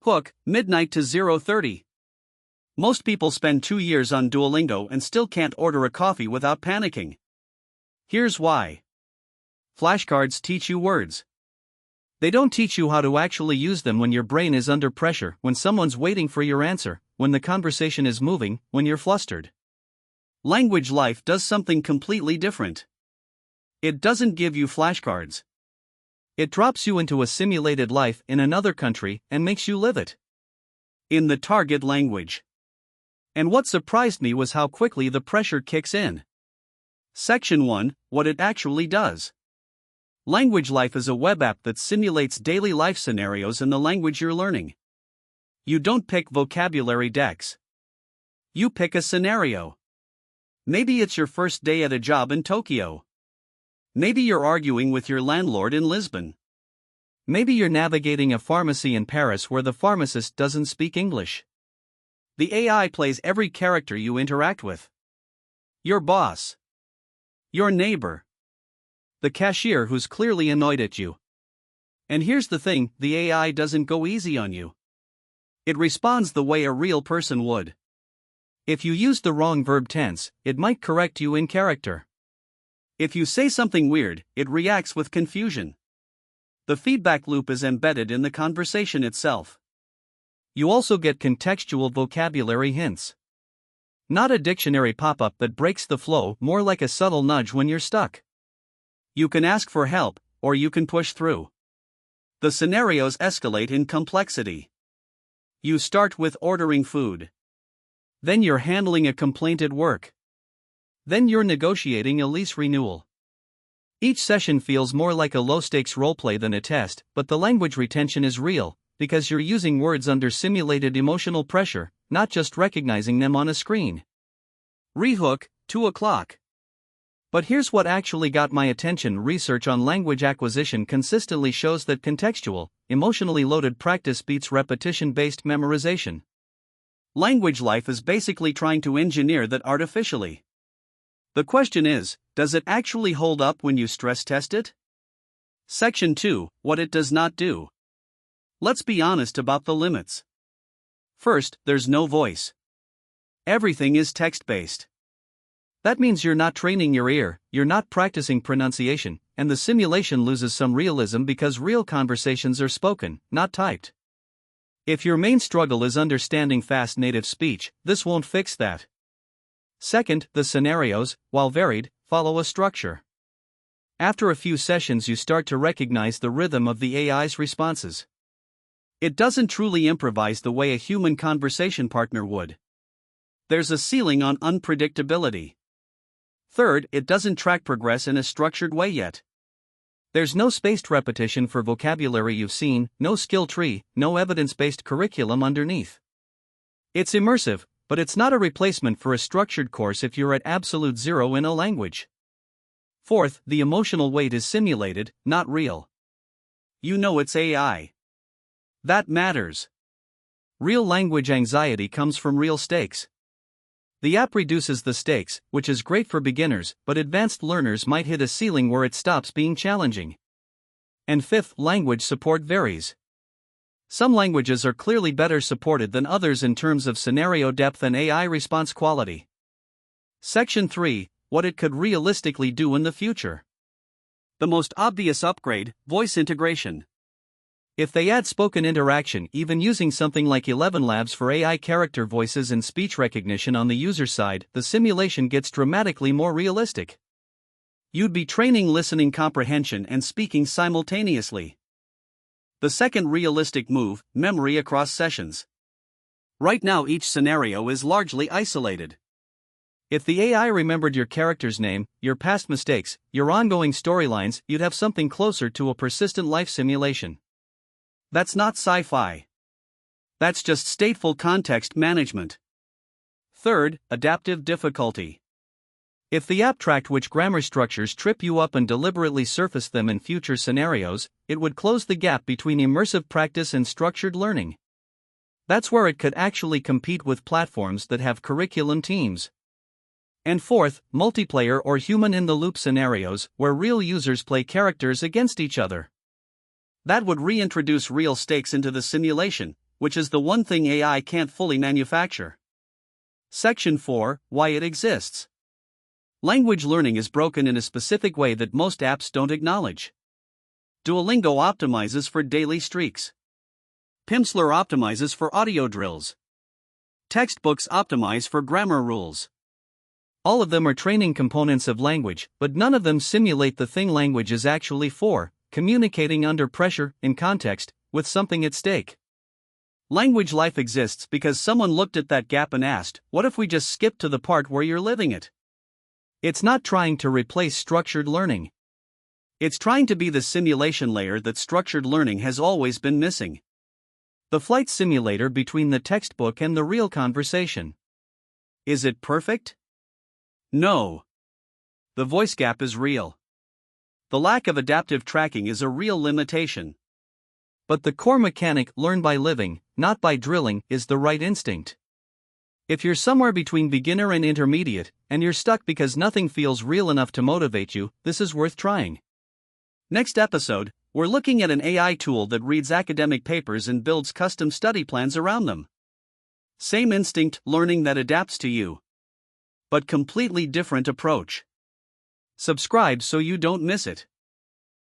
Hook, midnight to 0:30. Most people spend 2 years on Duolingo and still can't order a coffee without panicking. Here's why. Flashcards teach you words. They don't teach you how to actually use them when your brain is under pressure, when someone's waiting for your answer, when the conversation is moving, when you're flustered. Language Life does something completely different. It doesn't give you flashcards. It drops you into a simulated life in another country and makes you live it. In the target language. And what surprised me was how quickly the pressure kicks in. Section 1, what it actually does. Language Life is a web app that simulates daily life scenarios in the language you're learning. You don't pick vocabulary decks. You pick a scenario. Maybe it's your first day at a job in Tokyo. Maybe you're arguing with your landlord in Lisbon. Maybe you're navigating a pharmacy in Paris where the pharmacist doesn't speak English. The AI plays every character you interact with. Your boss. Your neighbor. The cashier who's clearly annoyed at you. And here's the thing, the AI doesn't go easy on you. It responds the way a real person would. If you use the wrong verb tense, it might correct you in character. If you say something weird, it reacts with confusion. The feedback loop is embedded in the conversation itself. You also get contextual vocabulary hints. Not a dictionary pop-up that breaks the flow, more like a subtle nudge when you're stuck. You can ask for help, or you can push through. The scenarios escalate in complexity. You start with ordering food. Then you're handling a complaint at work. Then you're negotiating a lease renewal. Each session feels more like a low-stakes roleplay than a test, but the language retention is real, because you're using words under simulated emotional pressure, not just recognizing them on a screen. Rehook, 2 o'clock. But here's what actually got my attention. Research on language acquisition consistently shows that contextual, emotionally loaded practice beats repetition-based memorization. Language Life is basically trying to engineer that artificially. The question is, does it actually hold up when you stress test it? Section 2, what it does not do. Let's be honest about the limits. First, there's no voice. Everything is text-based. That means you're not training your ear, you're not practicing pronunciation, and the simulation loses some realism because real conversations are spoken, not typed. If your main struggle is understanding fast native speech, this won't fix that. Second, the scenarios, while varied, follow a structure. After a few sessions, you start to recognize the rhythm of the AI's responses. It doesn't truly improvise the way a human conversation partner would. There's a ceiling on unpredictability. Third, it doesn't track progress in a structured way yet. There's no spaced repetition for vocabulary you've seen, no skill tree, no evidence-based curriculum underneath. It's immersive, but it's not a replacement for a structured course if you're at absolute zero in a language. Fourth, the emotional weight is simulated, not real. You know it's AI. That matters. Real language anxiety comes from real stakes. The app reduces the stakes, which is great for beginners, but advanced learners might hit a ceiling where it stops being challenging. And fifth, language support varies. Some languages are clearly better supported than others in terms of scenario depth and AI response quality. Section 3, what it could realistically do in the future. The most obvious upgrade, voice integration. If they add spoken interaction, even using something like 11 Labs for AI character voices and speech recognition on the user side, the simulation gets dramatically more realistic. You'd be training listening comprehension and speaking simultaneously. The second realistic move, memory across sessions. Right now each scenario is largely isolated. If the AI remembered your character's name, your past mistakes, your ongoing storylines, you'd have something closer to a persistent life simulation. That's not sci-fi. That's just stateful context management. Third, adaptive difficulty. If the app tracked which grammar structures trip you up and deliberately surfaced them in future scenarios, it would close the gap between immersive practice and structured learning. That's where it could actually compete with platforms that have curriculum teams. And fourth, multiplayer or human-in-the-loop scenarios, where real users play characters against each other. That would reintroduce real stakes into the simulation, which is the one thing AI can't fully manufacture. Section 4: Why it exists. Language learning is broken in a specific way that most apps don't acknowledge. Duolingo optimizes for daily streaks. Pimsleur optimizes for audio drills. Textbooks optimize for grammar rules. All of them are training components of language, but none of them simulate the thing language is actually for: communicating under pressure, in context, with something at stake. Language life exists because someone looked at that gap and asked, what if we just skipped to the part where you're living it? It's not trying to replace structured learning. It's trying to be the simulation layer that structured learning has always been missing. The flight simulator between the textbook and the real conversation. Is it perfect? No. The voice gap is real. The lack of adaptive tracking is a real limitation. But the core mechanic, learn by living, not by drilling, is the right instinct. If you're somewhere between beginner and intermediate, and you're stuck because nothing feels real enough to motivate you, this is worth trying. Next episode, we're looking at an AI tool that reads academic papers and builds custom study plans around them. Same instinct, learning that adapts to you. But completely different approach. Subscribe so you don't miss it.